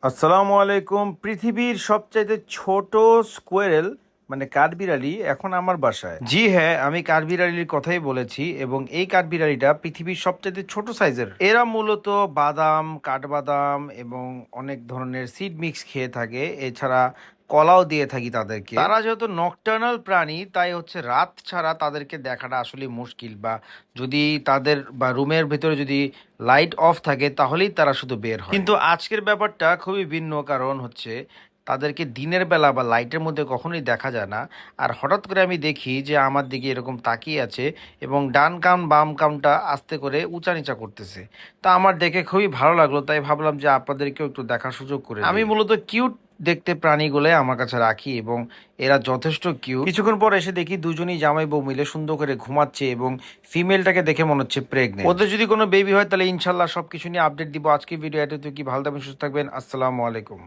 আসসালামু আলাইকুম। পৃথিবীর সবচাইতে ছোট স্কোয়ারেল মানে কাঠবিড়ালি এখন আমার বাসায়। জি হ্যাঁ, আমি কাঠবিড়ালির কথাই বলেছি এবং এই কাঠবিড়ালিটা পৃথিবীর সবচাইতে ছোট সাইজের। এরা মূলত বাদাম, কাঠবাদাম এবং অনেক ধরনের সিড মিক্স খেয়ে থাকে। এছাড়া কলাও দিয়ে থাকি তাদেরকে। তারা যেহেতু নকটার্নাল প্রাণী, তাই হচ্ছে রাত ছাড়া তাদেরকে দেখাটা আসলে মুশকিল, বা যদি তাদের বা রুমের ভিতরে যদি লাইট অফ থাকে তাহলেই তারা শুধু বের হয়। কিন্তু আজকের ব্যাপারটা খুবই ভিন্ন, কারণ হচ্ছে তাদেরকে দিনের বেলা বা লাইটের মধ্যে কখনোই দেখা যায় না। আর হঠাৎ করে আমি দেখি যে আমার দিকে এরকম তাকিয়ে আছে এবং ডান কান বাম কানটা আস্তে করে উঁচা নিচা করতেছে। তা আমার দেখে খুবই ভালো লাগলো, তাই ভাবলাম যে আপনাদেরকেও একটু দেখার সুযোগ করে দিই। আমি মূলত কিউট দেখতে প্রাণীগুলো আমার কাছে রাখি এবং এরা যথেষ্ট কিউট। কিছুক্ষণ পর এসে দেখি দুজনই জামাই বউ মিলে সুন্দর করে ঘুমাচ্ছে এবং ফিমেলটাকে দেখে মনে হচ্ছে প্রেগনেন্ট। ওদের যদি কোনো বেবি হয় তাহলে ইনশাল্লাহ সবকিছু নিয়ে আপডেট দিব। আজকে ভিডিও এত কি, ভালো থাকবেন, সুস্থ থাকবেন। আসসালামু আলাইকুম।